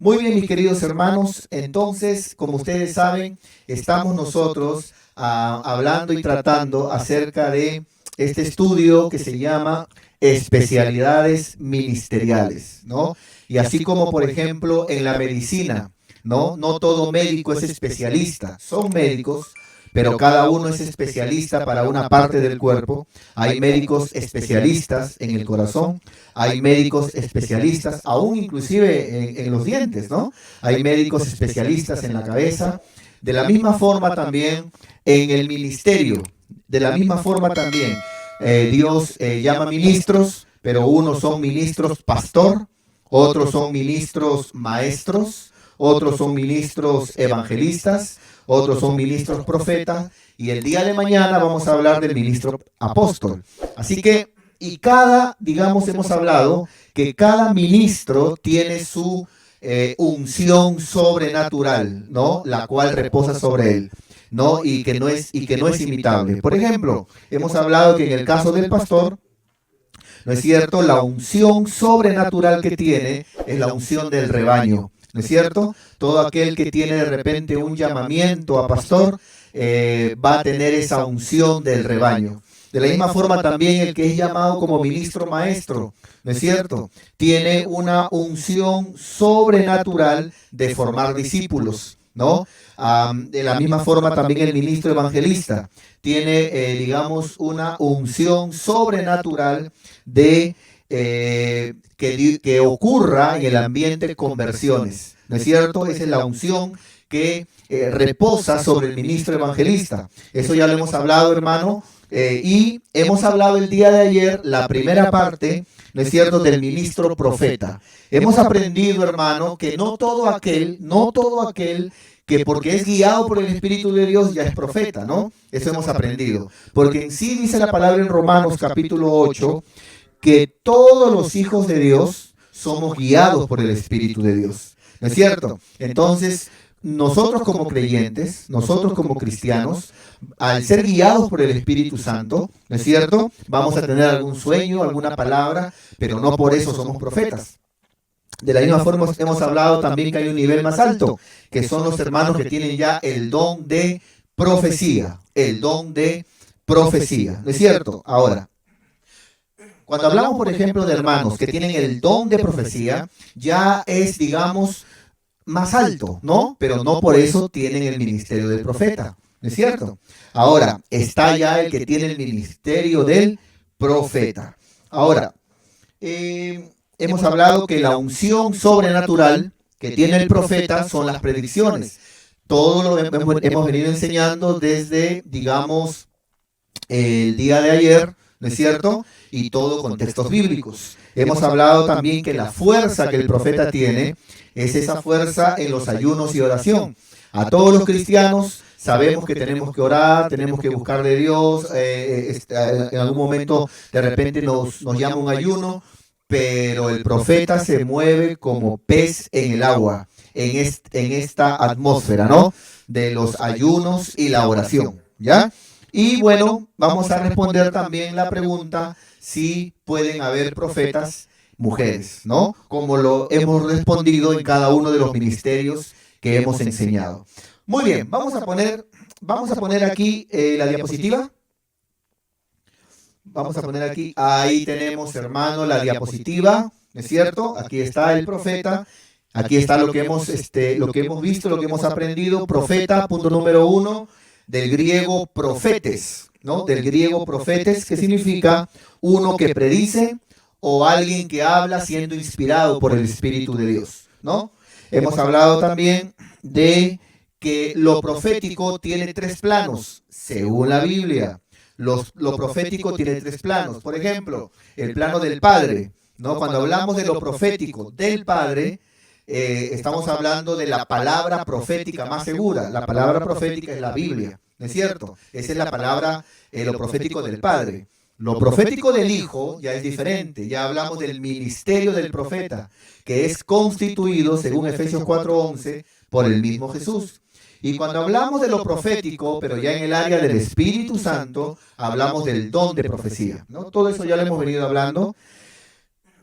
Muy bien, mis queridos hermanos, entonces, como ustedes saben, estamos nosotros hablando y tratando acerca de este estudio que se llama especialidades ministeriales, ¿no? Y así como, por ejemplo, en la medicina, ¿no? No todo médico es especialista, son médicos, pero cada uno es especialista para una parte del cuerpo. Hay médicos especialistas en el corazón, hay médicos especialistas, aún inclusive en los dientes, ¿no? Hay médicos especialistas en la cabeza. De la misma forma también en el ministerio, de la misma forma también Dios llama ministros, pero unos son ministros pastor, otros son ministros maestros, otros son ministros evangelistas, otros son ministros profetas, y el día de mañana vamos a hablar del ministro apóstol. Así que, y digamos, hemos hablado que cada ministro tiene su unción sobrenatural, ¿no? La cual reposa sobre él, ¿no? Y que no es imitable. Por ejemplo, hemos hablado que en el caso del pastor, ¿no es cierto? La unción sobrenatural que tiene es la unción del rebaño, ¿no es cierto? Todo aquel que tiene de repente un llamamiento a pastor va a tener esa unción del rebaño. De la misma forma también el que es llamado como ministro maestro, ¿no es cierto? Tiene una unción sobrenatural de formar discípulos, ¿no? De la misma forma también el ministro evangelista tiene, digamos, una unción sobrenatural de que ocurra en el ambiente conversiones, ¿no es cierto? Esa es la unción que reposa sobre el ministro evangelista. Eso ya lo hemos hablado, hermano, y hemos hablado el día de ayer, la primera parte, ¿no es cierto?, del ministro profeta. Hemos aprendido, hermano, que no todo aquel que porque es guiado por el Espíritu de Dios ya es profeta, ¿no? Eso hemos aprendido. Porque en sí dice la palabra en Romanos capítulo 8, que todos los hijos de Dios somos guiados por el Espíritu de Dios, ¿no es cierto? Entonces, nosotros como creyentes, nosotros como cristianos, al ser guiados por el Espíritu Santo, ¿no es cierto? Vamos a tener algún sueño, alguna palabra, pero no por eso somos profetas. De la misma forma hemos hablado también que hay un nivel más alto, que son los hermanos que tienen ya el don de profecía, el don de profecía, ¿no es cierto? Ahora, cuando hablamos, por ejemplo, de hermanos que tienen el don de profecía, ya es, digamos, más alto, ¿no? Pero no por eso tienen el ministerio del profeta, ¿no es cierto? Ahora, está ya el que tiene el ministerio del profeta. Ahora, hemos hablado que la unción sobrenatural que tiene el profeta son las predicciones. Todo lo hemos venido enseñando desde, digamos, el día de ayer, ¿no es cierto? Y todo con textos bíblicos. Hemos hablado también que la fuerza que el profeta tiene es esa fuerza en los ayunos y oración. A todos los cristianos sabemos que tenemos que orar, tenemos que buscar de Dios, en algún momento de repente nos llama un ayuno, pero el profeta se mueve como pez en el agua, en esta atmósfera, ¿no? De los ayunos y la oración, ¿ya? Y bueno, vamos a responder también la pregunta si pueden haber profetas mujeres, ¿no? Como lo hemos respondido en cada uno de los ministerios que hemos enseñado. Muy bien, vamos a poner aquí la diapositiva. Vamos a poner aquí, ahí tenemos, hermano, la diapositiva, ¿no es cierto? Aquí está el profeta, aquí está lo que hemos visto, lo que hemos aprendido. Profeta, punto número 1, del griego profetes, ¿no? Del griego profetes, que significa uno que predice o alguien que habla siendo inspirado por el Espíritu de Dios, ¿no? Hemos hablado también de que lo profético tiene 3 planos, según la Biblia. Lo profético tiene 3 planos. Por ejemplo, el plano del Padre, ¿no? Cuando hablamos de lo profético del Padre, estamos hablando de la palabra profética más segura. La palabra profética es la Biblia, ¿no es cierto? Esa es la palabra, lo profético del Padre. Lo profético del Hijo ya es diferente. Ya hablamos del ministerio del profeta, que es constituido, según Efesios 4:11, por el mismo Jesús. Y cuando hablamos de lo profético, pero ya en el área del Espíritu Santo, hablamos del don de profecía, ¿no? Todo eso ya lo hemos venido hablando.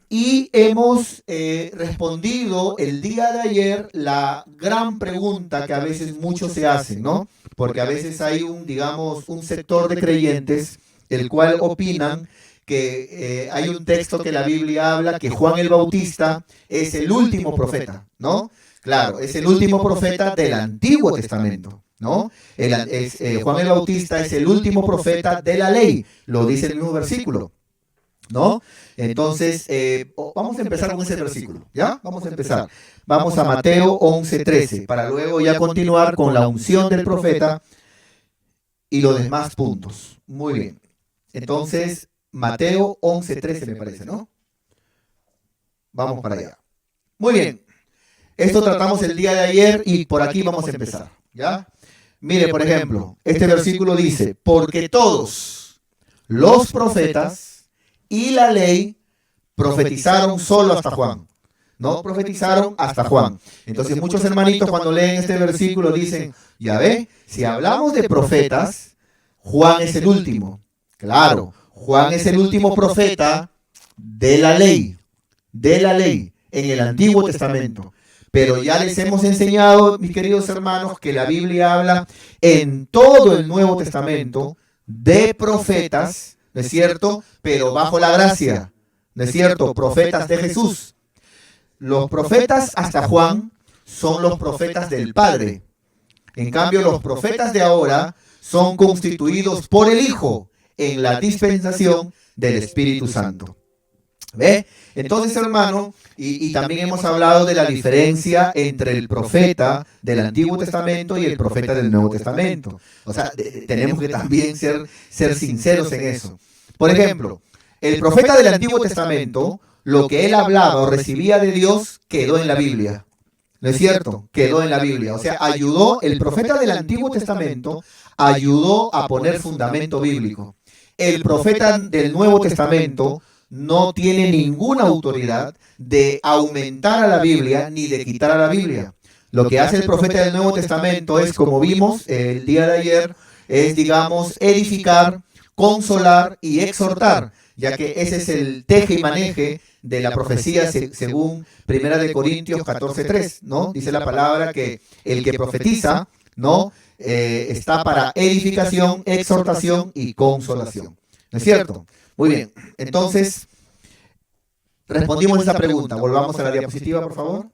Y hemos respondido el día de ayer la gran pregunta que a veces muchos se hacen, ¿no? Porque a veces hay digamos, un sector de creyentes el cual opinan que hay un texto que la Biblia habla que Juan el Bautista es el último profeta, ¿no? Claro, es el último profeta del Antiguo Testamento, ¿no? Juan el Bautista es el último profeta de la ley, lo dice el mismo versículo, ¿no? Entonces, vamos a empezar con ese versículo, ¿ya? Vamos a empezar. Vamos a Mateo 11:13, para luego ya continuar con la unción del profeta y los demás puntos. Muy bien. Entonces, Mateo 11:13 me parece, ¿no? Vamos para allá. Muy bien. Esto tratamos el día de ayer y por aquí vamos a empezar, ¿ya? Mire, por ejemplo, este versículo dice, porque todos los profetas y la ley profetizaron solo hasta Juan, ¿no? Profetizaron hasta Juan. Entonces muchos hermanitos cuando leen este versículo dicen, ya ve, si hablamos de profetas, Juan es el último. Claro, Juan es el último profeta de la ley, en el Antiguo Testamento. Pero ya les hemos enseñado, mis queridos hermanos, que la Biblia habla en todo el Nuevo Testamento de profetas, ¿no es cierto? Pero bajo la gracia, ¿no es cierto? Profetas de Jesús. Los profetas hasta Juan son los profetas del Padre. En cambio, los profetas de ahora son constituidos por el Hijo en la dispensación del Espíritu Santo. ¿Ve? Entonces, hermano, y también hemos hablado de la diferencia entre el profeta del Antiguo Testamento y el profeta del Nuevo Testamento. O sea, tenemos que también ser sinceros en eso. Por ejemplo, el profeta del Antiguo Testamento, lo que él hablaba o recibía de Dios, quedó en la Biblia. ¿No es cierto? Quedó en la Biblia. O sea, el profeta del Antiguo Testamento ayudó a poner fundamento bíblico. El profeta del Nuevo Testamento no tiene ninguna autoridad de aumentar a la Biblia ni de quitar a la Biblia. Lo que hace el profeta del Nuevo Testamento es, como vimos el día de ayer, es, digamos, edificar, consolar y exhortar, ya que ese es el teje y maneje de la profecía según 1 Corintios 14:3, ¿no? Dice la palabra que el que profetiza, ¿no? Está para edificación, exhortación y consolación. ¿No es cierto? Muy bien, entonces, respondimos esa pregunta. Volvamos a la diapositiva, por favor.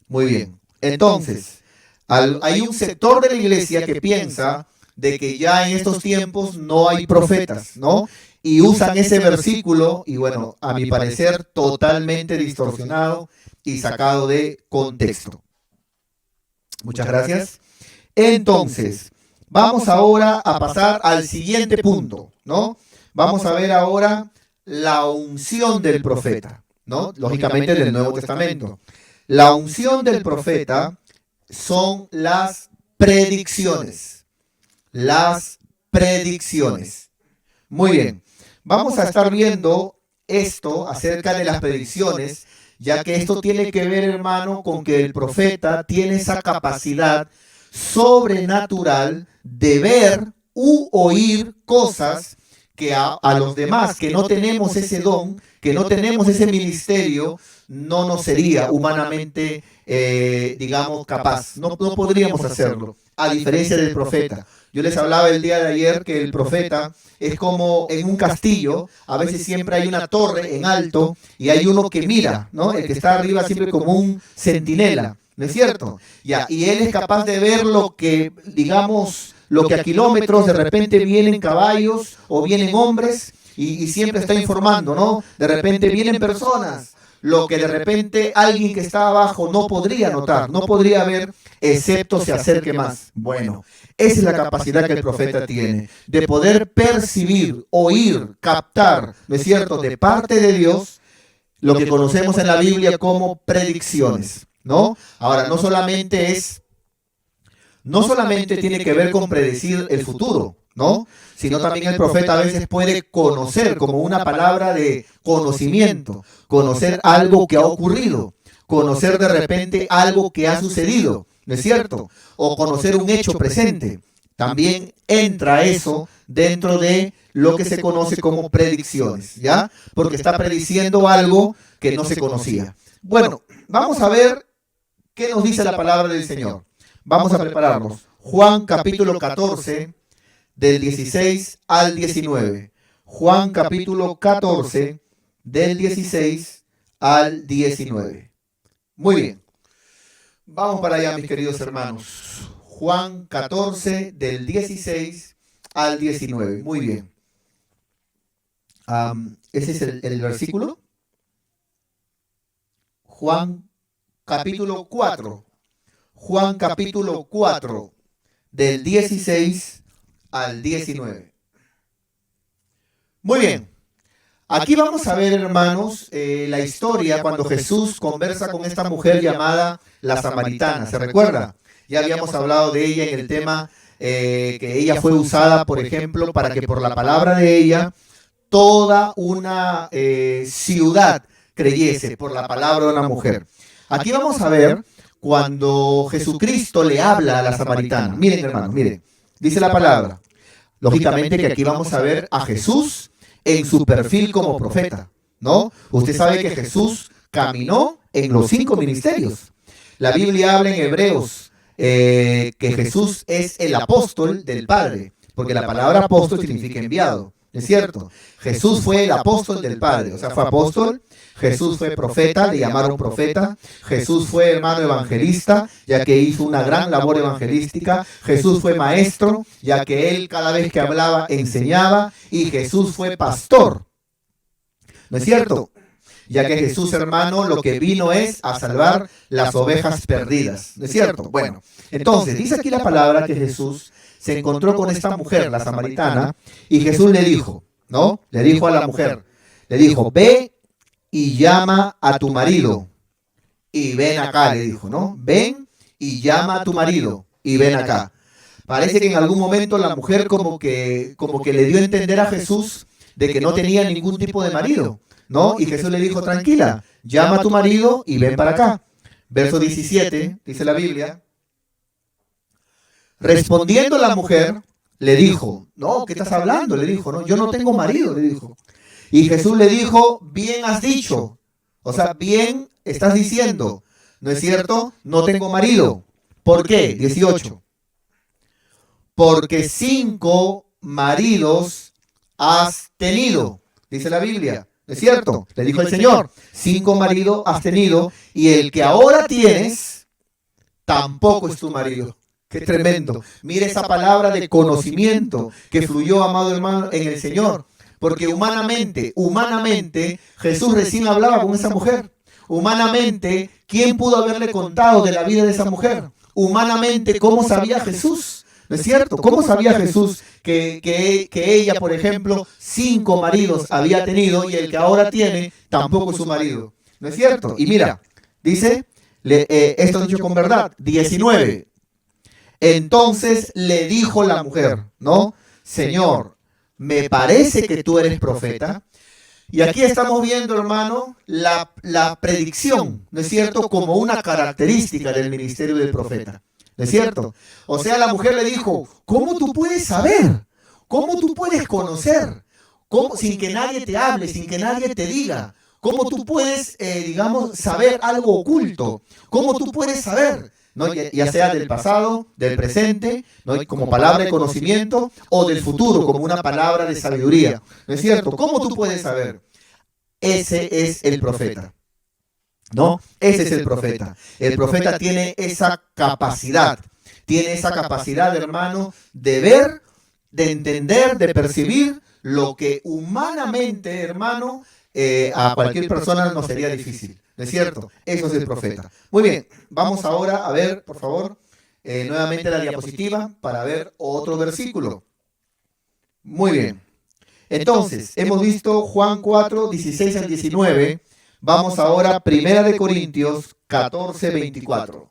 Muy bien. Entonces, hay un sector de la iglesia que piensa de que ya en estos tiempos no hay profetas, ¿no? Y usan ese versículo, y bueno, a mi parecer, totalmente distorsionado y sacado de contexto. Muchas gracias. Entonces, vamos ahora a pasar al siguiente punto, ¿no? Vamos a ver ahora la unción del profeta, ¿no? Lógicamente del Nuevo Testamento. La unción del profeta son las predicciones. Las predicciones. Muy bien. Vamos a estar viendo esto acerca de las predicciones, ya que esto tiene que ver, hermano, con que el profeta tiene esa capacidad sobrenatural de ver u oír cosas que a los demás que no tenemos ese don, que no tenemos ese ministerio, no nos sería humanamente, digamos, capaz. No podríamos hacerlo, a diferencia del profeta. Yo les hablaba el día de ayer que el profeta es como en un castillo, a veces siempre hay una torre en alto y hay uno que mira, ¿no? El que está arriba siempre como un centinela, ¿no es cierto? Ya, y él es capaz de ver lo que, digamos, lo que a kilómetros de repente vienen caballos o vienen hombres y siempre está informando, ¿no? De repente vienen personas, lo que de repente alguien que está abajo no podría notar, no podría ver, excepto se acerque más. Bueno, esa es la capacidad que el profeta tiene, de poder percibir, oír, captar, ¿no es cierto?, de parte de Dios, lo que conocemos en la Biblia como predicciones, ¿no? Ahora, no solamente tiene que ver con predecir el futuro, ¿no? Sino también el profeta a veces puede conocer, como una palabra de conocimiento, conocer algo que ha ocurrido, conocer de repente algo que ha sucedido, ¿no es cierto? O conocer un hecho presente. También entra eso dentro de lo que se conoce como predicciones, ¿ya? Porque está prediciendo algo que no se conocía. Bueno, vamos a ver qué nos dice la palabra del Señor. Vamos a prepararnos. Juan capítulo 14, del 16 al 19. Juan capítulo 14, del 16 al 19. Muy bien. Vamos para allá, mis queridos hermanos. Juan 14, del 16 al 19. Muy bien. Ese es el versículo. Juan capítulo 4. Juan capítulo 4, del 16 al 19. Muy bien. Aquí vamos a ver, hermanos, la historia cuando Jesús conversa con esta mujer llamada la Samaritana. ¿Se recuerda? Ya habíamos hablado de ella en el tema que ella fue usada, por ejemplo, para que por la palabra de ella toda una ciudad creyese por la palabra de una mujer. Aquí vamos a ver cuando Jesucristo le habla a la Samaritana. Miren, hermanos, miren. Dice la palabra. Lógicamente que aquí vamos a ver a Jesús en su perfil como profeta, ¿no? Usted sabe que Jesús caminó en los 5 ministerios. La Biblia habla en Hebreos que Jesús es el apóstol del Padre, porque la palabra apóstol significa enviado, ¿es cierto? Jesús fue el apóstol del Padre, o sea, fue apóstol. Jesús fue profeta, le llamaron profeta. Jesús fue hermano evangelista, ya que hizo una gran labor evangelística. Jesús fue maestro, ya que él cada vez que hablaba enseñaba. Y Jesús fue pastor, ¿no es cierto? Ya que Jesús, hermano, lo que vino es a salvar las ovejas perdidas, ¿no es cierto? Bueno, entonces, dice aquí la palabra que Jesús se encontró con esta mujer, la samaritana, y Jesús le dijo, ¿no? Le dijo a la mujer, le dijo, ve y llama a tu marido y ven acá, le dijo, ¿no? Ven y llama a tu marido y ven acá. Parece que en algún momento la mujer como que le dio a entender a Jesús de que no tenía ningún tipo de marido, ¿no? Y Jesús le dijo, tranquila, llama a tu marido y ven para acá. Verso 17, dice la Biblia. Respondiendo la mujer, le dijo, no, ¿qué estás hablando? Le dijo, no, yo no tengo marido, le dijo. Y Jesús le dijo, bien has dicho, o sea, bien estás diciendo, ¿no es cierto? No tengo marido. ¿Por qué? 18. Porque 5 maridos has tenido, dice la Biblia, ¿no es cierto? Le dijo el Señor, 5 maridos has tenido y el que ahora tienes tampoco es tu marido. Qué tremendo. Mire esa palabra de conocimiento que fluyó, amado hermano, en el Señor. Porque humanamente, Jesús recién hablaba con esa mujer. Humanamente, ¿quién pudo haberle contado de la vida de esa mujer? Humanamente, ¿cómo sabía Jesús? ¿No es cierto? ¿Cómo sabía Jesús que ella, por ejemplo, 5 maridos había tenido y el que ahora tiene tampoco es su marido? ¿No es cierto? Y mira, dice, esto dicho con verdad, 19. Entonces le dijo la mujer, ¿no? Señor, me parece que tú eres profeta. Y aquí estamos viendo, hermano, la predicción, ¿no es cierto?, como una característica del ministerio del profeta, ¿no es cierto? O sea, la mujer le dijo, ¿cómo tú puedes saber? ¿Cómo tú puedes conocer? ¿Cómo, sin que nadie te hable, sin que nadie te diga? ¿Cómo tú puedes, digamos, saber algo oculto? ¿Cómo tú puedes saber? ¿No? Ya sea del pasado, del presente, ¿no? Como palabra de conocimiento, o del futuro, como una palabra de sabiduría. ¿No es cierto? ¿Cómo tú puedes saber? Ese es el profeta, ¿no? Ese es el profeta. El profeta tiene esa capacidad, hermano, de ver, de entender, de percibir lo que humanamente, hermano, a cualquier persona nos sería difícil. ¿No es cierto? Eso es el profeta. Muy bien, vamos ahora a ver, por favor, nuevamente la diapositiva para ver otro versículo. Muy bien. Entonces, hemos visto Juan 4, 16 al 19. Vamos ahora a 1 Corintios 14, 24.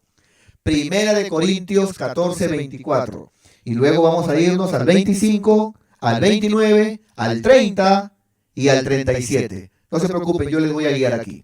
1 Corintios 14, 24. Y luego vamos a irnos al 25, al 29, al 30 y al 37. No se preocupen, yo les voy a guiar aquí.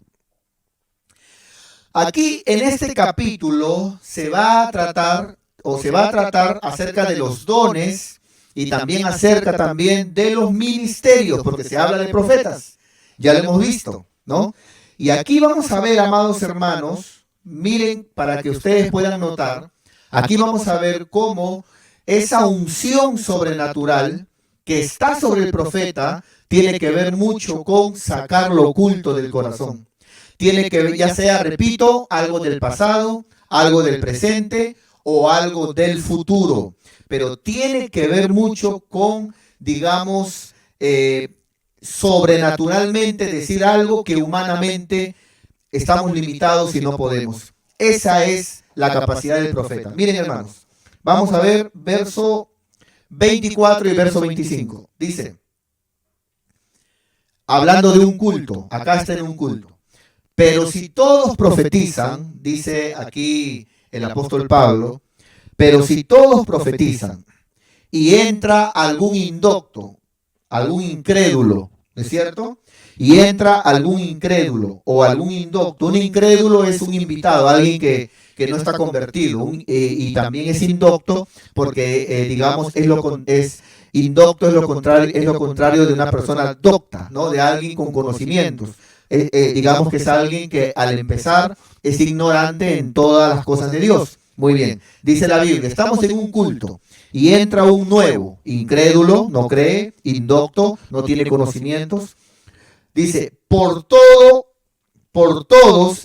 Aquí en este capítulo se va a tratar, o se va a tratar acerca de los dones y también acerca también de los ministerios, porque se habla de profetas. Ya lo hemos visto, ¿no? Y aquí vamos a ver, amados hermanos, miren, para que ustedes puedan notar, aquí vamos a ver cómo esa unción sobrenatural que está sobre el profeta tiene que ver mucho con sacar lo oculto del corazón. Tiene que ver, ya sea, repito, algo del pasado, algo del presente o algo del futuro. Pero tiene que ver mucho con, digamos, sobrenaturalmente decir algo que humanamente estamos limitados y no podemos. Esa es la capacidad del profeta. Miren, hermanos, vamos a ver verso 24 y verso 25. Dice, hablando de un culto, acá está en un culto. Pero si todos profetizan, dice aquí el apóstol Pablo, pero si todos profetizan y entra algún indocto, algún incrédulo, ¿no es cierto? Y entra algún incrédulo o algún indocto. Un incrédulo es un invitado, alguien que no está convertido, y también es indocto porque, digamos, indocto es lo contrario de una persona docta, ¿no? De alguien con conocimientos. Digamos que es alguien que al empezar es ignorante en todas las cosas de Dios. Muy bien, dice la Biblia, estamos en un culto y entra un nuevo, incrédulo, no cree, indocto, no tiene conocimientos. Dice, por todos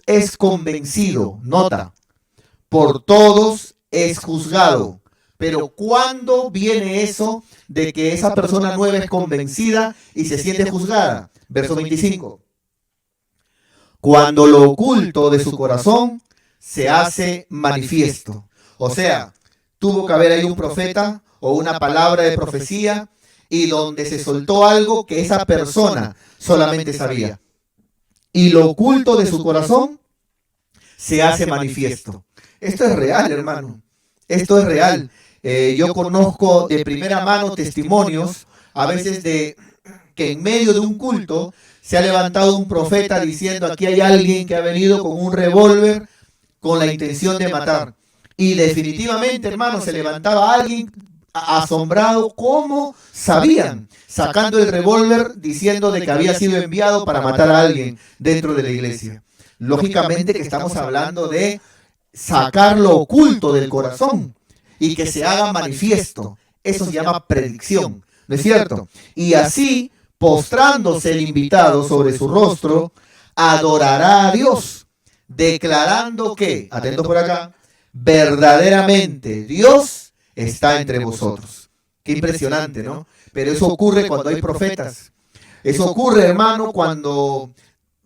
es convencido, nota, por todos es juzgado. Pero ¿cuándo viene eso de que esa persona nueva es convencida y se siente juzgada? Verso 25. Cuando lo oculto de su corazón se hace manifiesto. O sea, tuvo que haber ahí un profeta o una palabra de profecía y donde se soltó algo que esa persona solamente sabía. Y lo oculto de su corazón se hace manifiesto. Esto es real, hermano. Esto es real. Yo conozco de primera mano testimonios, a veces de que en medio de un culto se ha levantado un profeta diciendo, aquí hay alguien que ha venido con un revólver con la intención de matar. Y definitivamente, hermano, se levantaba alguien asombrado, ¿cómo sabían? Sacando el revólver diciendo de que había sido enviado para matar a alguien dentro de la iglesia. Lógicamente que estamos hablando de sacar lo oculto del corazón y que se haga manifiesto. Eso se llama predicción, ¿no es cierto? Y así, postrándose el invitado sobre su rostro, adorará a Dios, declarando que, atento por acá, verdaderamente Dios está entre vosotros. Qué impresionante, ¿no? Pero eso ocurre cuando hay profetas. Eso ocurre, hermano, cuando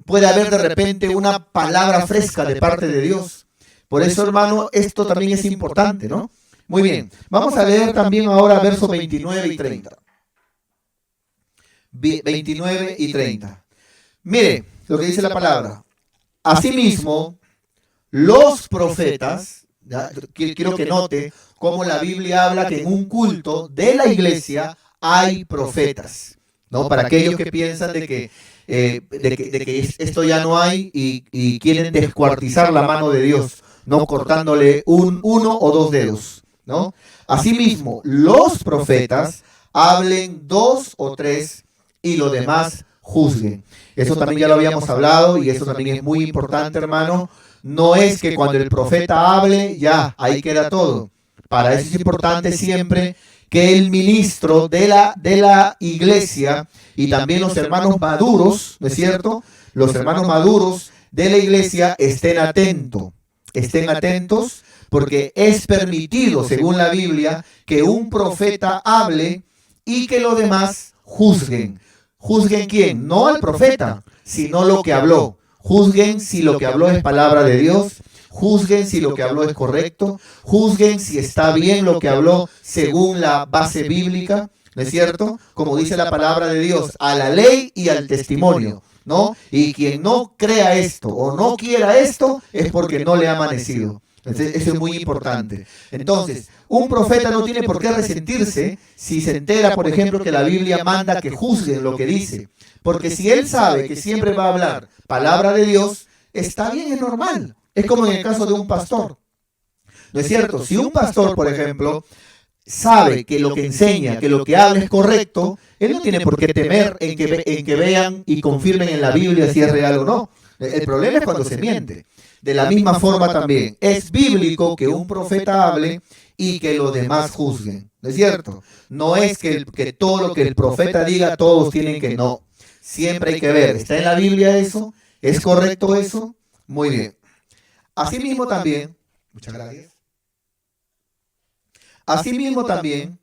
puede haber de repente una palabra fresca de parte de Dios. Por eso, hermano, esto también es importante, ¿no? Muy bien, vamos a leer también ahora versos 29 y 30. 29 y 30. Mire lo que dice la palabra. Asimismo, los profetas, ¿ya? Quiero que note cómo la Biblia habla que en un culto de la iglesia hay profetas, ¿no? Para aquellos que piensan de que esto ya no hay y quieren descuartizar la mano de Dios, no cortándole uno o dos dedos, ¿no? Asimismo, los profetas hablen 2 o 3 y los demás juzguen. Eso también ya lo habíamos hablado y eso también es muy importante, hermano. No es que cuando el profeta hable, ya, ahí queda todo. Para eso es importante siempre que el ministro de la iglesia y también los hermanos maduros, ¿no es cierto? Los hermanos maduros de la iglesia estén atentos, porque es permitido, según la Biblia, que un profeta hable y que los demás juzguen. ¿Juzguen quién? No al profeta, sino lo que habló. Juzguen si lo que habló es palabra de Dios. Juzguen si lo que habló es correcto. Juzguen si está bien lo que habló según la base bíblica, ¿no es cierto? Como dice la palabra de Dios, a la ley y al testimonio, ¿no? Y quien no crea esto o no quiera esto es porque no le ha amanecido. Entonces, eso es muy importante. Entonces, un profeta no tiene por qué resentirse si se entera, por ejemplo, que la Biblia manda que juzguen lo que dice. Porque si él sabe que siempre va a hablar palabra de Dios, está bien, es normal. Es como en el caso de un pastor. ¿No es cierto? Si un pastor, por ejemplo, sabe que lo que enseña, que lo que habla es correcto, él no tiene por qué temer en que vean y confirmen en la Biblia si es real o no. El problema es cuando se miente. De la misma forma también, es bíblico que un profeta hable y que los demás juzguen. ¿No es cierto? No es que todo lo que el profeta diga, todos tienen que no. Siempre hay que ver, ¿está en la Biblia eso? ¿Es correcto eso? Muy bien. Asimismo también, muchas gracias. Asimismo también,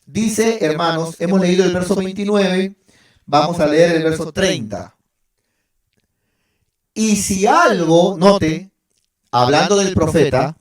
dice, hermanos, hemos leído el verso 29, vamos a leer el verso 30. Y si algo, note, hablando del profeta,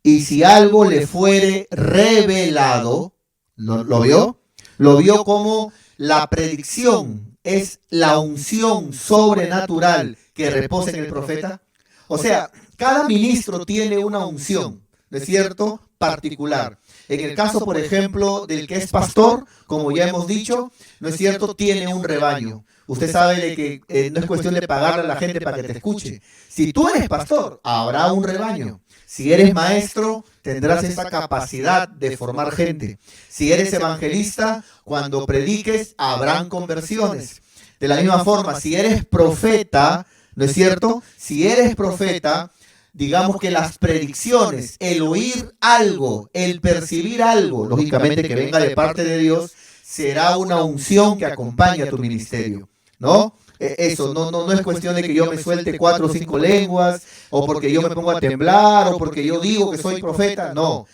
y si algo le fuere revelado, ¿lo vio? Lo vio como la predicción, es la unción sobrenatural que reposa en el profeta. O sea, cada ministro tiene una unción, ¿no es cierto?, particular. En el caso, por ejemplo, del que es pastor, como ya hemos dicho, ¿no es cierto?, tiene un rebaño. Usted sabe de que no es cuestión de pagarle a la gente para que te escuche. Si tú eres pastor, habrá un rebaño. Si eres maestro, tendrás esa capacidad de formar gente. Si eres evangelista, cuando prediques, habrán conversiones. De la misma forma, si eres profeta, ¿no es cierto? Si eres profeta, digamos que las predicciones, el oír algo, el percibir algo, lógicamente que venga de parte de Dios, será una unción que acompaña a tu ministerio, ¿no? Eso, no es cuestión de que yo me suelte 4 o 5 lenguas, o porque yo me pongo a temblar, o porque yo digo que soy profeta, no.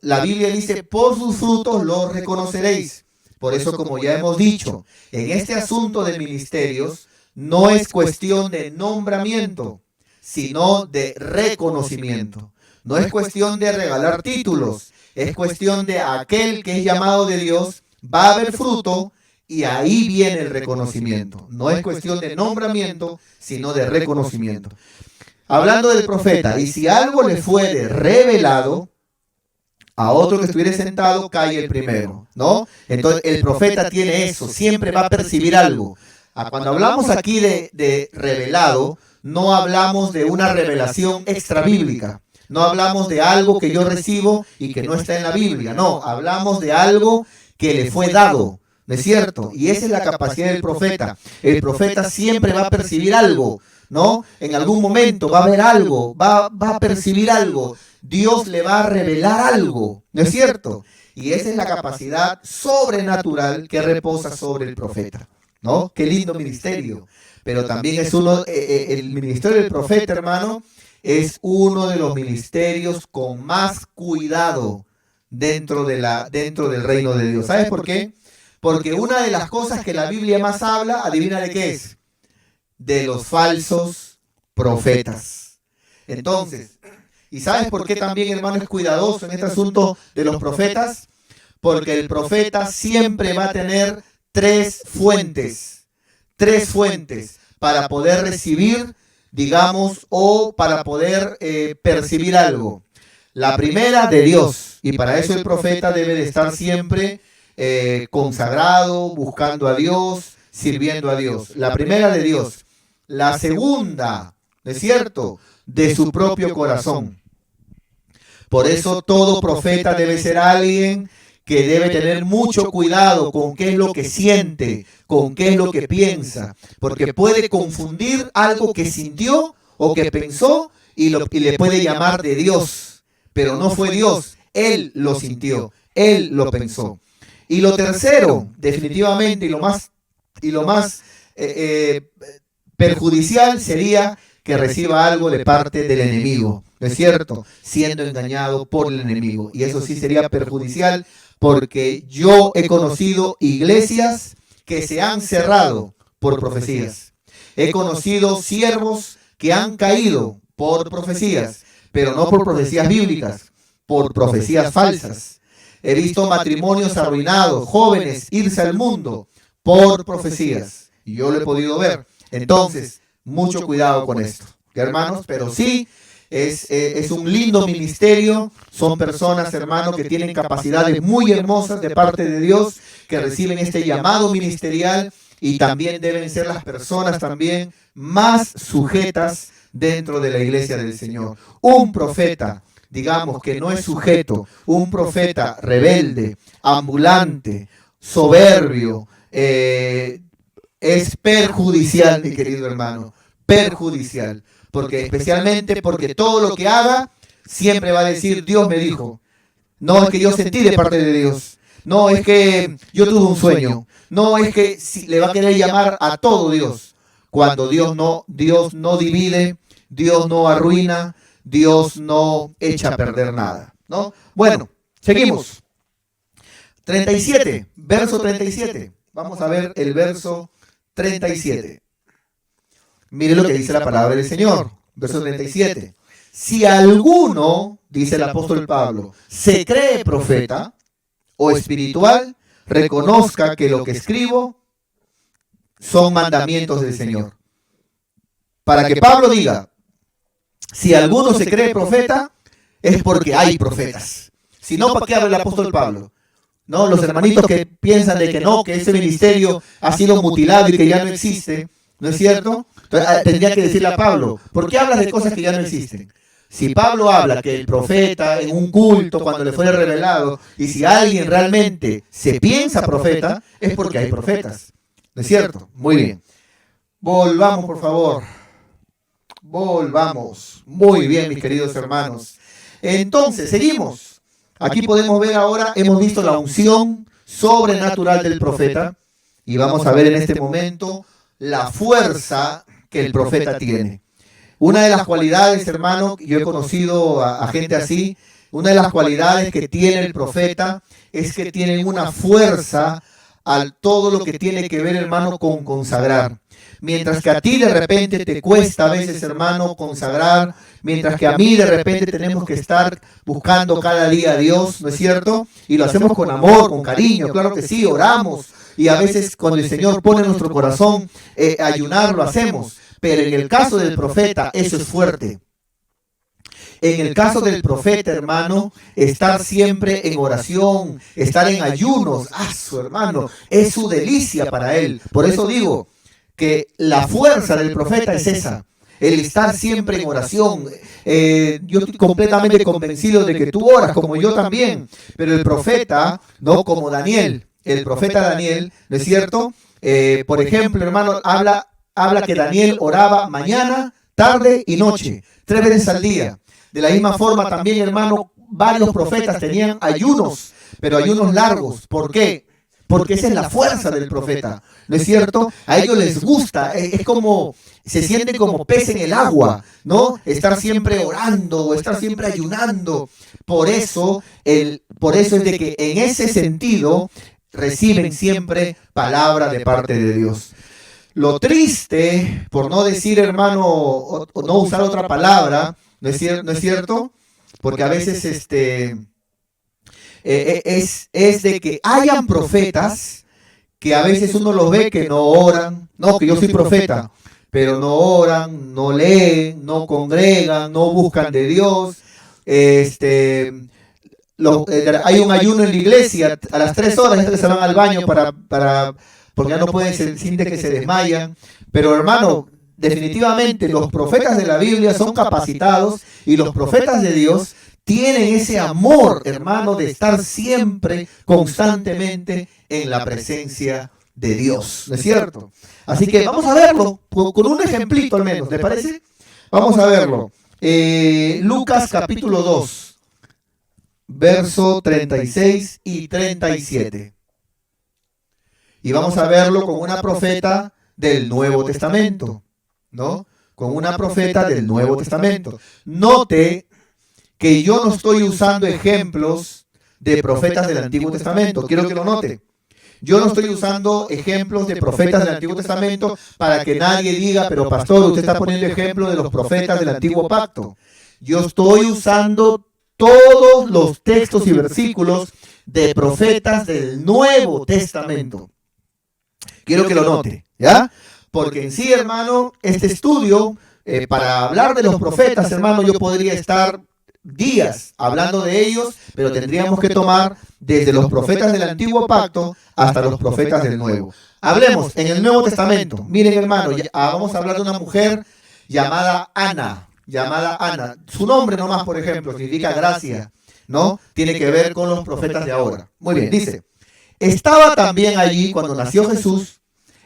La Biblia dice, por sus frutos los reconoceréis. Por eso, como ya hemos dicho, en este asunto de ministerios, no es cuestión de nombramiento, sino de reconocimiento. No es cuestión de regalar títulos, es cuestión de aquel que es llamado de Dios, va a haber fruto y ahí viene el reconocimiento. No es cuestión de nombramiento, sino de reconocimiento. Hablando del profeta, y si algo le fuere revelado, a otro que estuviera sentado cae el primero, ¿no? Entonces el profeta tiene eso, siempre va a percibir algo. Cuando hablamos aquí de revelado, no hablamos de una revelación extrabíblica, no hablamos de algo que yo recibo y que no está en la Biblia, no, hablamos de algo que le fue dado, ¿no es cierto? Y esa es la capacidad del profeta. El profeta siempre va a percibir algo, ¿no? En algún momento va a ver algo, va a percibir algo, Dios le va a revelar algo, ¿no es cierto? Y esa es la capacidad sobrenatural que reposa sobre el profeta, ¿no? Qué lindo ministerio. Pero también es el ministerio del profeta, hermano, es uno de los ministerios con más cuidado dentro del reino de Dios. ¿Sabes por qué? Porque una de las cosas que la Biblia más habla, adivina de qué es, de los falsos profetas. Entonces, ¿y sabes por qué también, hermano, es cuidadoso en este asunto de los profetas? Porque el profeta siempre va a tener tres fuentes para poder recibir, digamos, o para poder percibir algo. La primera, de Dios, y para eso el profeta debe de estar siempre consagrado, buscando a Dios, sirviendo a Dios. La primera, de Dios. La segunda, ¿no es cierto?, de su propio corazón. Por eso todo profeta debe ser alguien que debe tener mucho cuidado con qué es lo que siente, con qué es lo que piensa, porque puede confundir algo que sintió o que pensó y le puede llamar de Dios, pero no fue Dios, él lo sintió, él lo pensó. Y lo tercero, definitivamente, y lo más perjudicial sería que reciba algo de parte del enemigo, ¿no es cierto? Siendo engañado por el enemigo. Y eso sí sería perjudicial, porque yo he conocido iglesias que se han cerrado por profecías. He conocido siervos que han caído por profecías, pero no por profecías bíblicas, por profecías falsas. He visto matrimonios arruinados, jóvenes irse al mundo por profecías. Y yo lo he podido ver. Entonces, mucho cuidado con esto, hermanos, pero sí, es un lindo ministerio. Son personas, hermanos, que tienen capacidades muy hermosas de parte de Dios, que reciben este llamado ministerial, y también deben ser las personas también más sujetas dentro de la iglesia del Señor. Un profeta digamos, que no es sujeto, un profeta rebelde, ambulante, soberbio, es perjudicial, mi querido hermano, perjudicial, porque especialmente porque todo lo que haga siempre va a decir, Dios me dijo, no es que yo sentí de parte de Dios, no es que yo tuve un sueño, no es que si le va a querer llamar a todo Dios, cuando Dios no divide, Dios no arruina, Dios no echa a perder nada, ¿no? Bueno, seguimos. 37, verso 37. Vamos a ver el verso 37. Mire lo que dice la palabra del Señor. Verso 37. Si alguno, dice el apóstol Pablo, se cree profeta o espiritual, reconozca que lo que escribo son mandamientos del Señor. Para que Pablo diga, si alguno se cree profeta, es porque hay profetas. Si no, ¿para qué habla el apóstol Pablo? No, los hermanitos que piensan de que no, que ese ministerio ha sido mutilado y que ya no existe, ¿no es cierto? Entonces, tendría que decirle a Pablo, ¿por qué hablas de cosas que ya no existen? Si Pablo habla que el profeta en un culto cuando le fue revelado, y si alguien realmente se piensa profeta, es porque hay profetas, ¿no es cierto? Muy bien. Volvamos, por favor. Volvamos. Muy bien, mis queridos hermanos. Entonces, seguimos. Aquí podemos ver ahora, hemos visto la unción sobrenatural del profeta y vamos a ver en este momento la fuerza que el profeta tiene. Una de las cualidades, hermano, yo he conocido a gente así, una de las cualidades que tiene el profeta es que tiene una fuerza a todo lo que tiene que ver, hermano, con consagrar. Mientras que a ti de repente te cuesta a veces, hermano, consagrar, mientras que a mí de repente tenemos que estar buscando cada día a Dios, ¿no es cierto? Y lo hacemos con amor, con cariño, claro que sí, oramos. Y a veces cuando el Señor pone en nuestro corazón ayunar, lo hacemos. Pero en el caso del profeta, eso es fuerte. En el caso del profeta, hermano, estar siempre en oración, estar en ayunos, su hermano, es su delicia para él. Por eso digo que la fuerza del profeta es esa, el estar siempre en oración. Yo estoy completamente convencido de que tú oras, como yo también, pero el profeta, no como Daniel, el profeta Daniel, ¿no es cierto? Por ejemplo, hermano, habla que Daniel oraba mañana, tarde y noche, 3 veces al día. De la misma forma también, hermano, varios profetas tenían ayunos, pero ayunos largos. ¿Por qué? Porque esa es la fuerza del profeta, ¿no es cierto? A ellos les gusta, es como, se sienten como pez en el agua, ¿no? Estar siempre orando, estar siempre ayunando. Por eso es de que en ese sentido reciben siempre palabra de parte de Dios. Lo triste, por no decir, hermano, o no usar otra palabra, ¿no es cierto? Porque a veces es de que hayan profetas que a veces uno los ve que no oran, no, que yo soy profeta, pero no oran, no leen, no congregan, no buscan de Dios. Hay un ayuno en la iglesia, a las 3 horas ya se van al baño porque ya no pueden, sienten que se desmayan. Pero hermano, definitivamente los profetas de la Biblia son capacitados y los profetas de Dios tienen ese amor, hermano, de estar siempre, constantemente en la presencia de Dios, ¿no es cierto? Así que vamos a verlo con un ejemplito al menos, ¿le parece? Vamos a verlo. Lucas capítulo 2, verso 36 y 37. Y vamos a verlo con una profeta del Nuevo Testamento, ¿no? Con una profeta del Nuevo Testamento. Note que yo no estoy usando ejemplos de profetas del Antiguo Testamento. Quiero que lo note. Yo no estoy usando ejemplos de profetas del Antiguo Testamento para que nadie diga, pero pastor, usted está poniendo ejemplo de los profetas del Antiguo Pacto. Yo estoy usando todos los textos y versículos de profetas del Nuevo Testamento. Quiero que lo note, ¿ya? Porque en sí, hermano, este estudio, para hablar de los profetas, hermano, yo podría estar días hablando de ellos, pero tendríamos que tomar desde los profetas del Antiguo Pacto hasta los profetas del Nuevo. Hablemos en el Nuevo Testamento. Miren, hermano, vamos a hablar de una mujer llamada Ana. llamada Ana. Su nombre nomás, por ejemplo, significa gracia, ¿no? Tiene que ver con los profetas de ahora. Muy bien, dice, estaba también allí, cuando nació Jesús,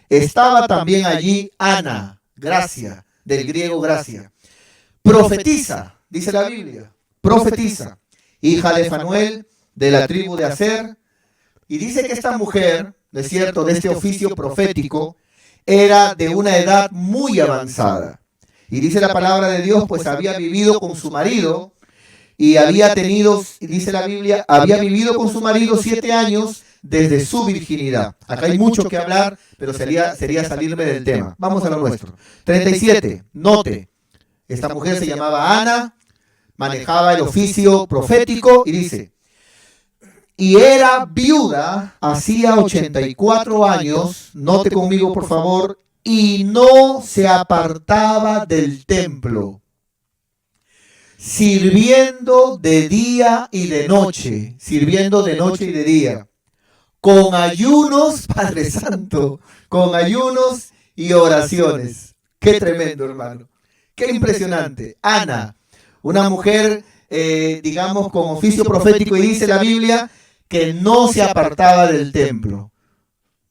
estaba también allí Ana, gracia, del griego gracia. Profetiza, dice la Biblia, profetiza, hija de Fanuel, de la tribu de Aser, y dice que esta mujer, ¿no es cierto?, de este oficio profético, era de una edad muy avanzada. Y dice la palabra de Dios, pues había vivido con su marido y había tenido, dice la Biblia, había vivido con su marido 7 años desde su virginidad. Acá hay mucho que hablar, pero sería salirme del tema. Vamos a lo nuestro. 37, note, esta mujer se llamaba Ana, manejaba el oficio profético y dice, y era viuda hacía 84 años, note conmigo por favor, y no se apartaba del templo, sirviendo de día y de noche, sirviendo de noche y de día, con ayunos, Padre Santo, con ayunos y oraciones. Qué tremendo, hermano. Qué impresionante. Ana, una mujer, digamos, con oficio profético, y dice la Biblia que no se apartaba del templo.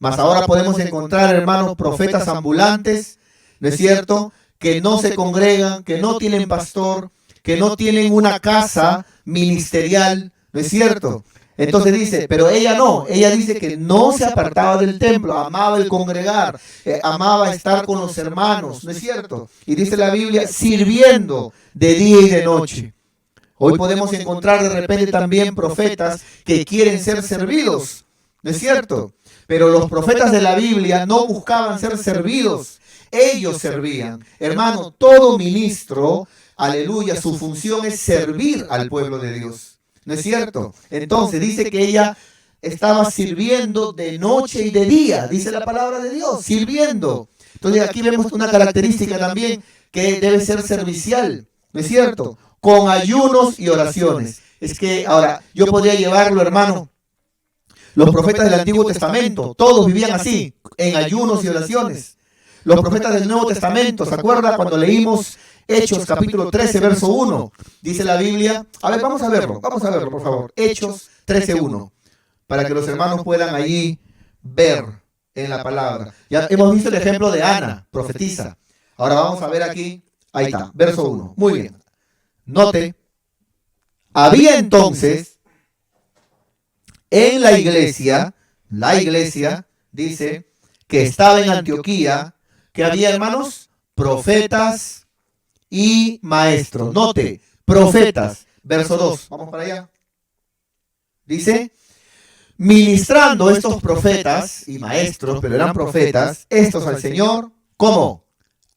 Mas ahora podemos encontrar, hermanos, profetas ambulantes, ¿no es cierto?, que no se congregan, que no tienen pastor, que no tienen una casa ministerial, ¿no es cierto? Entonces dice, pero ella no, ella dice que no se apartaba del templo, amaba el congregar, amaba estar con los hermanos, ¿no es cierto? Y dice la Biblia, sirviendo de día y de noche. Hoy podemos encontrar de repente también profetas que quieren ser servidos, ¿no es cierto? Pero los profetas de la Biblia no buscaban ser servidos, ellos servían. Hermano, todo ministro, aleluya, su función es servir al pueblo de Dios, ¿no es cierto? Entonces dice que ella estaba sirviendo de noche y de día, dice la palabra de Dios, sirviendo. Entonces aquí vemos una característica también que debe ser servicial, ¿no es cierto? Con ayunos y oraciones. Es que ahora yo podría llevarlo, hermano. Los profetas del Antiguo Testamento, todos vivían así, en ayunos y oraciones. Los profetas del Nuevo Testamento, ¿se acuerda cuando leímos Hechos capítulo 13, verso 1? Dice la Biblia, a ver, vamos a verlo, por favor. Hechos 13:1, para que los hermanos puedan allí ver en la palabra. Ya hemos visto el ejemplo de Ana, profetisa. Ahora vamos a ver aquí, ahí está, verso 1. Muy bien. Note, había entonces en la iglesia, dice, que estaba en Antioquía, que había, hermanos, profetas y maestros. Note, profetas, verso 2, vamos para allá. Dice, ministrando estos profetas y maestros, pero eran profetas, estos al Señor, ¿cómo?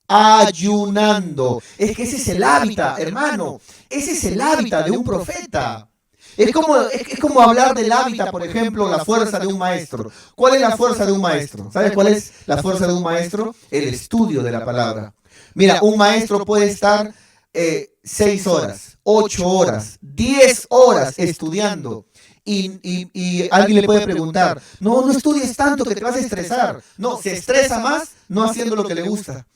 Ayunando. Es que ese es el hábitat, hermano. Ese es el hábitat de un profeta. Es como hablar del hábitat, por ejemplo, la fuerza de un maestro. ¿Cuál es la fuerza de un maestro? ¿Sabes cuál es la fuerza de un maestro? El estudio de la palabra. Mira, un maestro puede estar 6 horas, 8 horas, 10 horas estudiando. Y alguien le puede preguntar, no estudies tanto que te vas a estresar. No, se estresa más no haciendo lo que le gusta.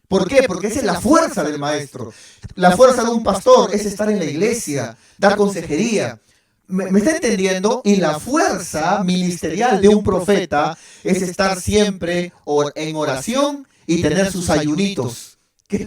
¿Por qué? Porque esa es la fuerza del maestro. La fuerza de un pastor es estar en la iglesia, dar consejería. ¿Me está entendiendo? Y la fuerza ministerial de un profeta es estar siempre en oración y tener sus ayunitos. Qué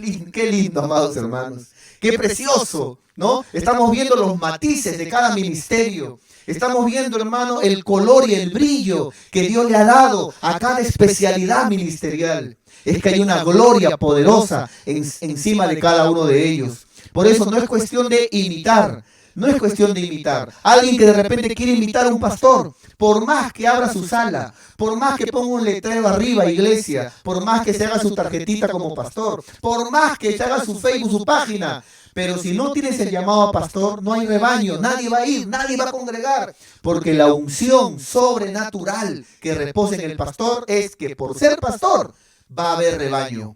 lindo, amados hermanos. Qué precioso, ¿no? Estamos viendo los matices de cada ministerio. Estamos viendo, hermano, el color y el brillo que Dios le ha dado a cada especialidad ministerial. Es que hay una gloria poderosa encima de cada uno de ellos. Por eso no es cuestión de imitar. No es cuestión de imitar. Alguien que de repente quiere imitar a un pastor, por más que abra su sala, por más que ponga un letrero arriba, iglesia, por más que se haga su tarjetita como pastor, por más que se haga su Facebook, su página, pero si no tienes el llamado a pastor, no hay rebaño, nadie va a ir, nadie va a congregar, porque la unción sobrenatural que reposa en el pastor es que por ser pastor va a haber rebaño.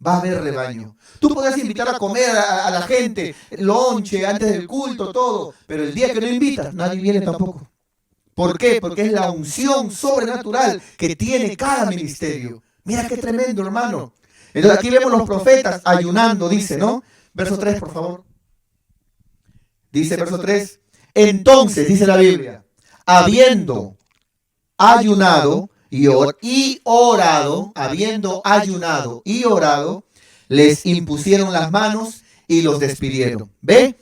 Va a haber rebaño. Tú podrás invitar a comer a la gente, lonche, antes del culto, todo, pero el día que no invitas, nadie viene tampoco. ¿Por qué? Porque es la unción sobrenatural que tiene cada ministerio. Mira qué tremendo, hermano. Entonces aquí vemos los profetas ayunando, dice, ¿no? Verso 3, por favor. Dice verso 3. Entonces, dice la Biblia, habiendo ayunado y orado, habiendo ayunado y orado, les impusieron las manos y los despidieron. ¿Ve?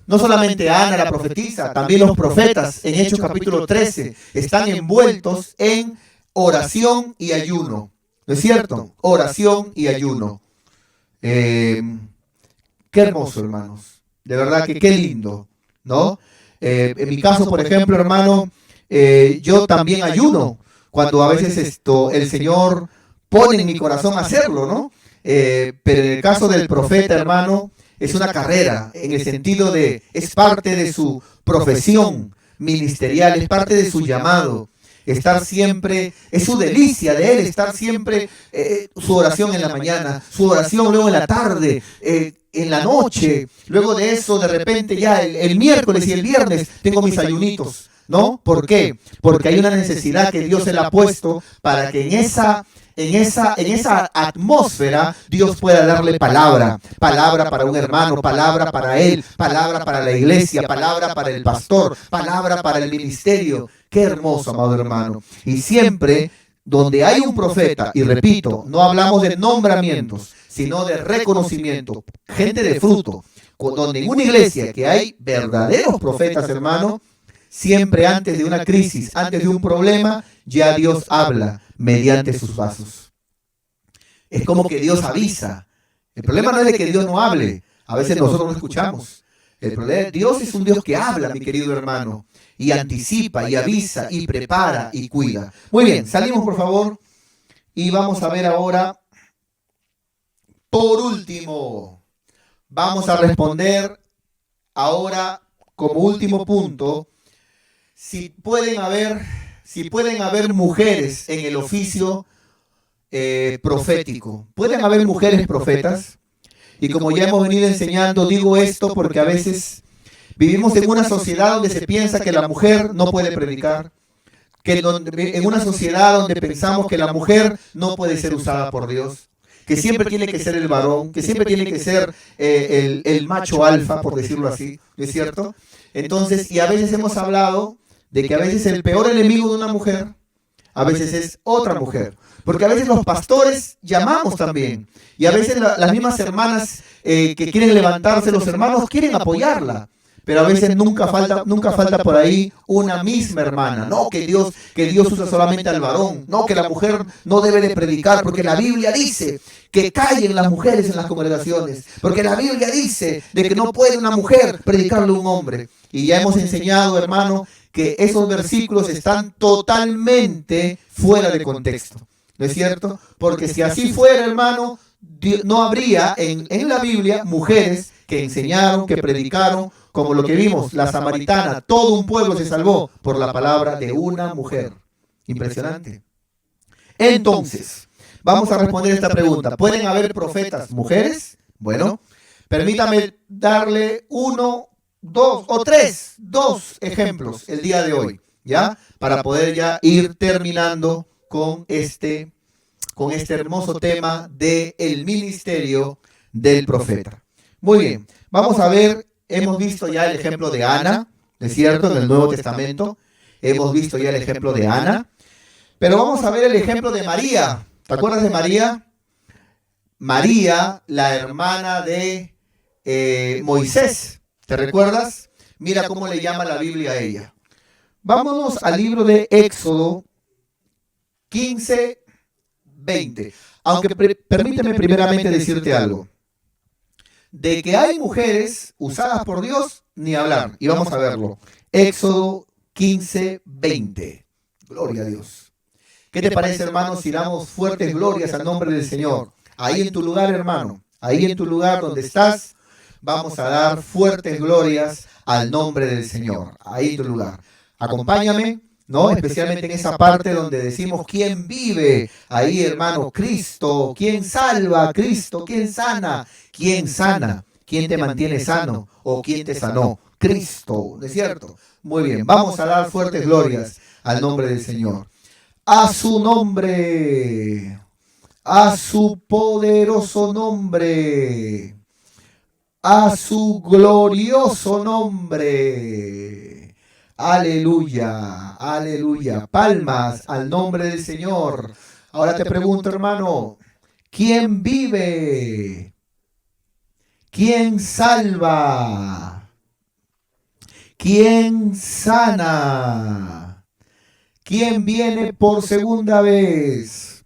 No solamente Ana la profetisa, también los profetas en Hechos capítulo 13 están envueltos en oración y ayuno. ¿No es cierto? Oración y ayuno. Qué hermoso, hermanos. De verdad que qué lindo, ¿no? En mi caso, por ejemplo, hermano, yo también ayuno cuando a veces el Señor pone en mi corazón hacerlo, ¿no? Pero en el caso del profeta, hermano, es una carrera, en el sentido de, es parte de su profesión ministerial, es parte de su llamado. Estar siempre, es su delicia de él, estar siempre, su oración en la mañana, su oración luego en la tarde, en la noche, luego de eso de repente ya el miércoles y el viernes tengo mis ayunitos, ¿no? ¿Por qué? Porque hay una necesidad que Dios se la ha puesto para que en esa atmósfera Dios pueda darle palabra para un hermano, palabra para él, palabra para la iglesia, palabra para el pastor, palabra para el ministerio. Qué hermoso, amado hermano. Y siempre donde hay un profeta, y repito, no hablamos de nombramientos, sino de reconocimiento, gente de fruto, donde en una iglesia que hay verdaderos profetas, hermano, siempre antes de una crisis, antes de un problema, ya Dios habla mediante sus vasos. Es como que Dios avisa. El problema no es de que Dios no hable. A veces nosotros no escuchamos. El problema, Dios es un Dios que habla, mi querido hermano, y anticipa, y avisa, y prepara, y cuida. Muy bien, salimos por favor, y vamos a ver ahora, por último, vamos a responder ahora como último punto, si pueden haber mujeres en el oficio profético. ¿Pueden haber mujeres profetas? Y como ya hemos venido enseñando, digo esto porque a veces vivimos en una sociedad donde se piensa que la mujer no puede predicar, en una sociedad donde pensamos que la mujer no puede ser usada por Dios, que siempre tiene que ser el varón, que siempre tiene que ser el macho alfa, por decirlo así, ¿no es cierto? Entonces, y a veces hemos hablado de que a veces el peor enemigo de una mujer, a veces es otra mujer. Porque a veces los pastores llamamos también. Y a veces las mismas hermanas que quieren levantarse, los hermanos quieren apoyarla. Pero a veces nunca falta por ahí una misma hermana. No, que Dios usa solamente al varón. No, que la mujer no debe de predicar. Porque la Biblia dice que callen las mujeres en las congregaciones. Porque la Biblia dice de que no puede una mujer predicarle a un hombre. Y ya hemos enseñado, hermano, que esos versículos están totalmente fuera de contexto. ¿No es cierto? Porque si así fuera, hermano, no habría en la Biblia mujeres que enseñaron, que predicaron, como lo que vimos, la samaritana. Todo un pueblo se salvó por la palabra de una mujer. Impresionante. Entonces, vamos a responder esta pregunta. ¿Pueden haber profetas mujeres? Bueno, permítame darle dos ejemplos el día de hoy, ¿ya? Para poder ya ir terminando con este hermoso tema del ministerio del profeta. Muy bien, vamos a ver, hemos visto ya el ejemplo de Ana, ¿es cierto? En el Nuevo Testamento, hemos visto ya el ejemplo de Ana, pero vamos a ver el ejemplo de María. ¿Te acuerdas de María? María, la hermana de Moisés, ¿te recuerdas? Mira cómo le llama la Biblia a ella. Vámonos al libro de Éxodo 15:20. Aunque permíteme primeramente decirte algo. De que hay mujeres usadas por Dios, ni hablar. Y vamos a verlo. Éxodo 15:20. Gloria a Dios. ¿Qué te parece, hermano, si damos fuertes glorias al nombre del Señor? Ahí en tu lugar, hermano. Ahí en tu lugar donde estás, vamos a dar fuertes glorias al nombre del Señor. Ahí en tu lugar. Acompáñame, ¿no? Especialmente en esa parte donde decimos quién vive. Ahí, hermano, Cristo. ¿Quién salva? Cristo. ¿Quién sana? ¿Quién sana? ¿Quién te mantiene sano? ¿O quién te sanó? Cristo, ¿no es cierto? Muy bien, vamos a dar fuertes glorias al nombre del Señor. A su nombre, a su poderoso nombre. a su glorioso nombre. Aleluya, aleluya. Palmas al nombre del Señor. Ahora te pregunto, hermano, ¿quién vive? ¿Quién salva? ¿Quién sana? ¿Quién viene por segunda vez?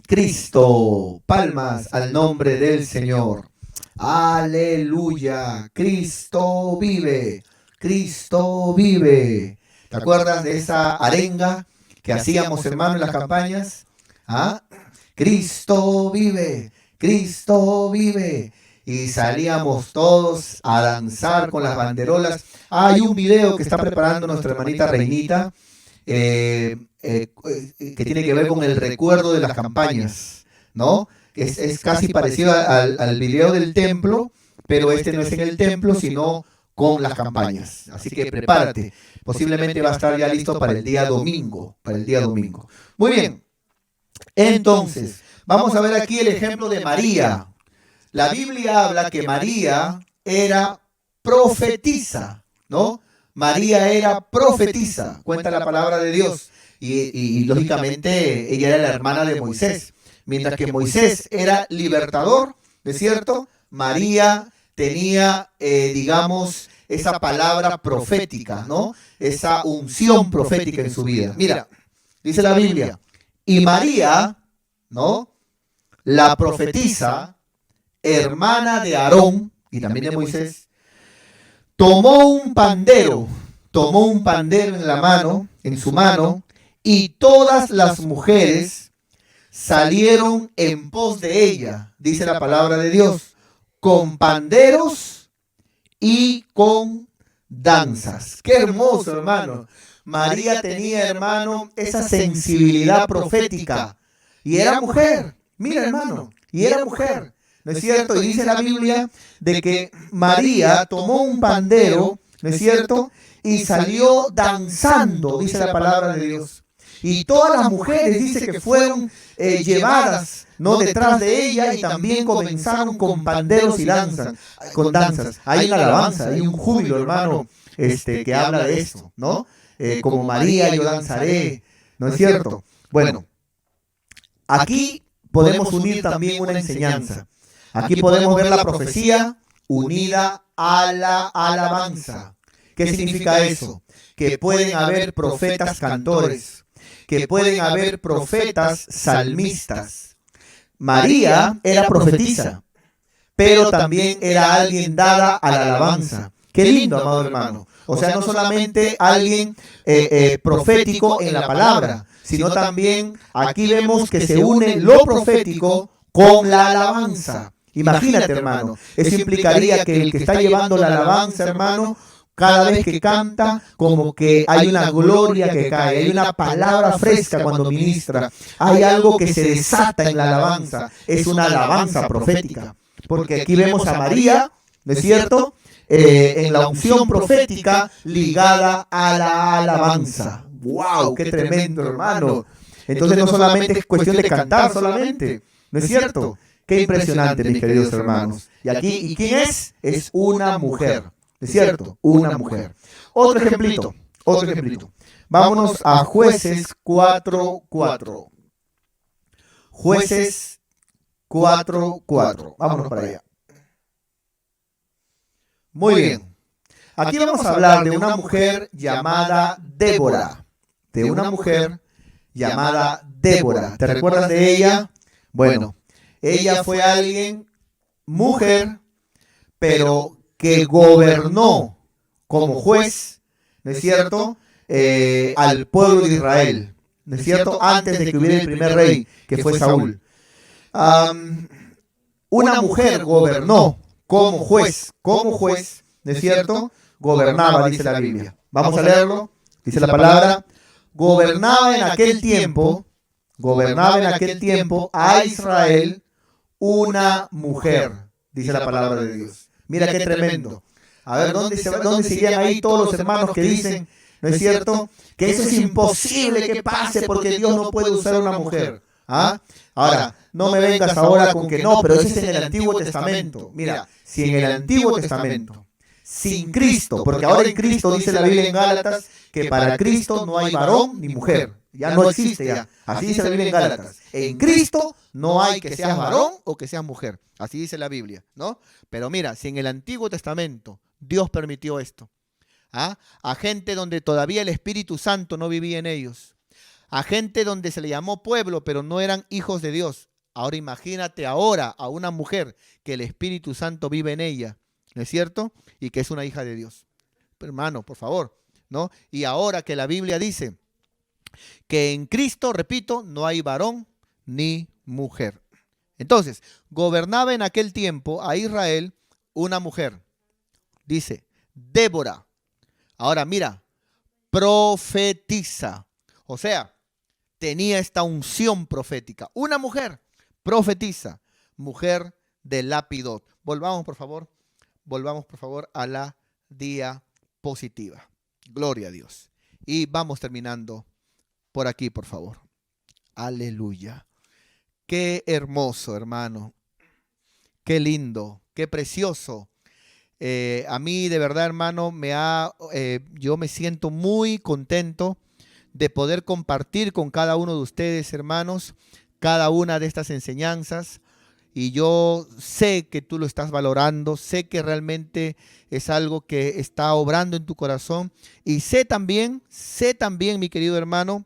Cristo. Palmas al nombre del Señor. Aleluya. Cristo vive. Cristo vive. ¿Te acuerdas de esa arenga que hacíamos, hermano, en las campañas? ¿Ah? Cristo vive. Cristo vive. Y salíamos todos a danzar con las banderolas. Hay un video que está preparando nuestra hermanita Reinita, que tiene que ver con el recuerdo de las campañas, ¿no? Es casi parecido al video del templo, pero este no es en el templo, sino con las campañas. Así que prepárate. Posiblemente va a estar ya listo para el día domingo. Muy bien. Entonces, vamos a ver aquí el ejemplo de María. La Biblia habla que María era profetisa, ¿no? María era profetisa, cuenta la palabra de Dios. Y lógicamente ella era la hermana de Moisés. Mientras que Moisés era libertador, ¿no es cierto? María tenía, digamos, esa palabra profética, ¿no? Esa unción profética en su vida. Mira, dice la Biblia, y María, ¿no? La profetisa, hermana de Aarón y también de Moisés, tomó un pandero en la mano, en su mano, y todas las mujeres salieron en pos de ella, dice la palabra de Dios, con panderos y con danzas. Qué hermoso, hermano. María tenía, hermano, esa sensibilidad profética y era mujer. Mira, hermano, y era mujer. ¿No es cierto? Y dice la Biblia de que María tomó un pandero, ¿no es cierto? Y salió danzando, dice la palabra de Dios. Y todas las mujeres, dice que fueron llevadas, ¿no? Detrás de ella y también comenzaron con panderos y danzas, con danzas. Hay una alabanza, hay un júbilo, hermano, que habla de esto, ¿no? Como María yo danzaré, ¿no es cierto? Bueno, aquí podemos unir también una enseñanza. Aquí podemos ver la profecía unida a la alabanza. ¿Qué significa eso? Que pueden haber profetas cantores, que pueden haber profetas salmistas. María era profetisa, pero también era alguien dada a la alabanza. Qué lindo, amado hermano. O sea, no solamente alguien profético en la palabra, sino también aquí vemos que se une lo profético con la alabanza. Imagínate, hermano, eso implicaría que el que está llevando la alabanza, hermano, cada vez que canta, como que hay una gloria que cae, hay una palabra fresca cuando ministra, hay algo que se desata en la alabanza, es una alabanza profética. Porque aquí vemos a María, ¿no es cierto?, en la unción profética ligada a la alabanza. ¡Wow! ¡Qué tremendo, hermano! Entonces no solamente es cuestión de cantar solamente, ¿no es cierto? Qué impresionante, mis queridos hermanos. Y aquí, ¿y quién es? Es una mujer. ¿Es cierto? Una mujer. Otro ejemplito. Vámonos a Jueces 4:4. Jueces 4:4. Vámonos para allá. Muy bien. Aquí vamos a hablar de una mujer llamada Débora. ¿Te recuerdas de ella? Bueno, ella fue alguien, mujer, pero que gobernó como juez, ¿no es cierto?, al pueblo de Israel, ¿no es cierto?, antes de que hubiera el primer rey, que fue Saúl. Una mujer gobernó como juez, ¿no es cierto?, gobernaba, dice la Biblia. Vamos a leerlo, dice la palabra, gobernaba en aquel tiempo a Israel una mujer, dice la palabra de Dios. Mira qué tremendo. A ver, ¿dónde seguían ahí todos los hermanos que dicen, ¿no es cierto?, que eso es imposible que pase porque Dios no puede usar una mujer? ¿Ah? Ahora, no me vengas ahora con que no, pero ese es en el Antiguo Testamento. Mira, si en el Antiguo Testamento, sin Cristo, porque ahora en Cristo dice la Biblia en Gálatas que para Cristo no hay varón ni mujer. Ya no existe ya. Así dice la Biblia en Gálatas. En Cristo no hay que seas varón o que seas mujer. Así dice la Biblia, ¿no? Pero mira, si en el Antiguo Testamento Dios permitió esto, ¿ah? A gente donde todavía el Espíritu Santo no vivía en ellos, a gente donde se le llamó pueblo, pero no eran hijos de Dios. Ahora imagínate ahora a una mujer que el Espíritu Santo vive en ella, ¿no es cierto? Y que es una hija de Dios. Pero, hermano, por favor, ¿no? Y ahora que la Biblia dice que en Cristo, repito, no hay varón ni mujer. Entonces, gobernaba en aquel tiempo a Israel una mujer, dice, Débora. Ahora mira, profetiza. O sea, tenía esta unción profética. Una mujer profetiza, mujer de Lapidot. Volvamos, por favor, a la diapositiva. Gloria a Dios. Y vamos terminando por aquí, por favor. Aleluya. Qué hermoso, hermano. Qué lindo, qué precioso. A mí, de verdad, hermano, yo me siento muy contento de poder compartir con cada uno de ustedes, hermanos, cada una de estas enseñanzas. Y yo sé que tú lo estás valorando, sé que realmente es algo que está obrando en tu corazón. Y sé también, mi querido hermano,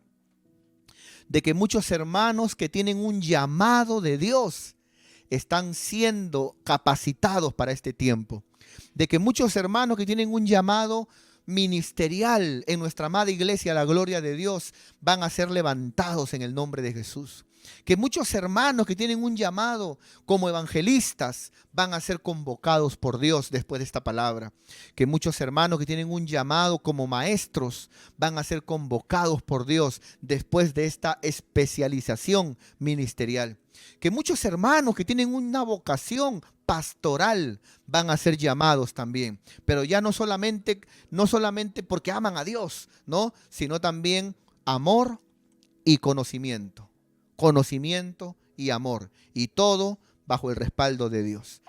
de que muchos hermanos que tienen un llamado de Dios están siendo capacitados para este tiempo. De que muchos hermanos que tienen un llamado ministerial en nuestra amada iglesia, la gloria de Dios, van a ser levantados en el nombre de Jesús. Que muchos hermanos que tienen un llamado como evangelistas van a ser convocados por Dios después de esta palabra. Que muchos hermanos que tienen un llamado como maestros van a ser convocados por Dios después de esta especialización ministerial. Que muchos hermanos que tienen una vocación pastoral van a ser llamados también, pero ya no solamente porque aman a Dios, ¿no? Sino también amor y conocimiento y amor, y todo bajo el respaldo de Dios.